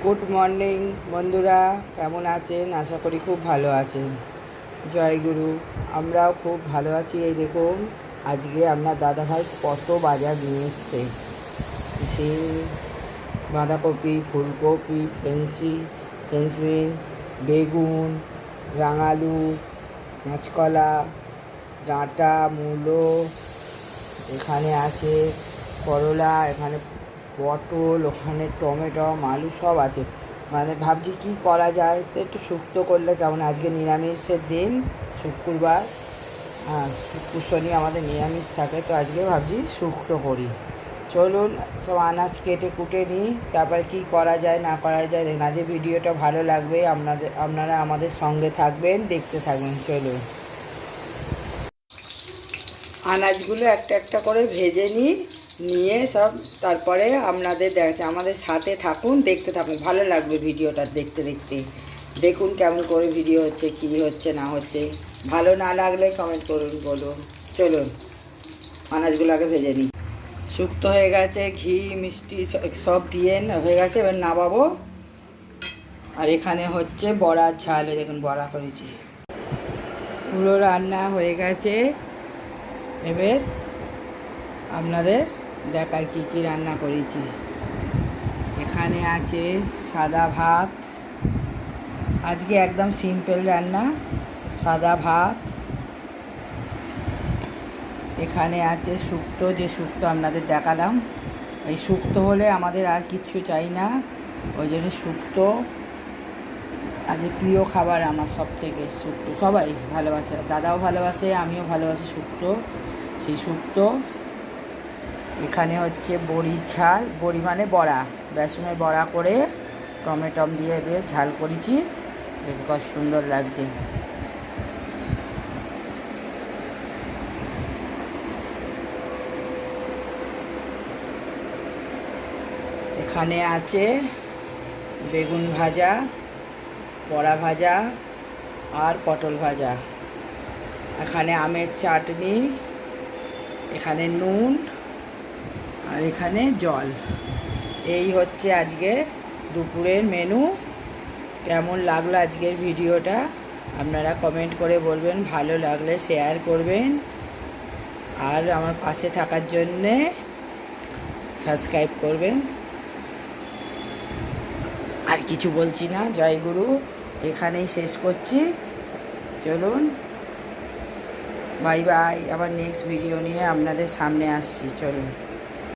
Good morning বন্ধুরা, কেমন আছেন? আশা করি খুব ভালো আছেন। জয় গুরু। আমরাও খুব ভালো আছি। এই দেখুন, আজকে আপনার দাদাভাই কত বাজার নিয়ে এসছে। সেই বাঁধাকপি, ফুলকপি, ফ্রেঞ্চবিন, বেগুন, রাঙালু, কাঁচকলা, ডাঁটা, মূলো, এখানে আছে করলা, এখানে পটল, ওখানে টমেটো, আলু সব আছে। মানে ভাবছি কী করা যায়, তো একটু শুক্তো করলে কেমন। আজকে নিরামিষের দিন, শুক্রবার। শুক্র শনি আমাদের নিরামিষ থাকে, তো আজকে ভাবছি শুক্তো করি। চলুন সব আনাজ কেটে কুটে নিই, তারপরে কী করা যায় না করা যায় দেখুন। আজকে ভিডিওটা ভালো লাগবে, আপনারা আমাদের সঙ্গে থাকবেন, দেখতে থাকবেন। চলুন আনাজগুলো একটা একটা করে ভেজে নিয়ে সব তারপরে আপনাদের দেখছে। আমাদের সাথে থাকুন, দেখতে থাকুন, ভালো লাগবে ভিডিওটা দেখতে দেখতে। দেখুন কেমন করে ভিডিও হচ্ছে, কী হচ্ছে না হচ্ছে। ভালো না লাগলে কমেন্ট করুন, বলুন। চলুন আনাজগুলো আগে ভেজে নিই। শুক্তো হয়ে গেছে, ঘি মিষ্টি সব দিয়ে হয়ে গেছে, এবার নামাবো। আর এখানে হচ্ছে বড়ার ঝাল, দেখুন বড়া করেছি। পুরো রান্না হয়ে গেছে। এবার আপনাদের দেখাই কী কী রান্না করেছি। এখানে আছে সাদা ভাত, আজকে একদম সিম্পল রান্না, সাদা ভাত। এখানে আছে শুক্তো, যে শুক্তো আপনাদের দেখালাম। এই শুক্তো হলে আমাদের আর কিচ্ছু চাই না, ওই জন্য শুক্তো আজকে প্রিয় খাবার আমার সব থেকে। শুক্তো সবাই ভালোবাসে, দাদাও ভালোবাসে, আমিও ভালোবাসি শুক্তো। সেই শুক্তো। এখানে হচ্ছে বড়ির ঝাল, বড়ি মানে বড়া, বেসনের বড়া করে টমেটম দিয়ে ঝাল করেছি, কত সুন্দর লাগছে। এখানে আছে বেগুন ভাজা, বড়া ভাজা আর পটল ভাজা। এখানে আমের চাটনি, এখানে নুন, আর এখানে জল। এই হচ্ছে আজকের দুপুরের মেনু। কেমন লাগলো আজকের ভিডিওটা আপনারা কমেন্ট করে বলবেন, ভালো লাগলে শেয়ার করবেন, আর আমার পাশে থাকার জন্যে সাবস্ক্রাইব করবেন। আর কিছু বলছি না। জয় গুরু। এখানেই শেষ করছি। চলুন, বাই বাই। আবার নেক্সট ভিডিও নিয়ে আপনাদের সামনে আসছি। চলুন।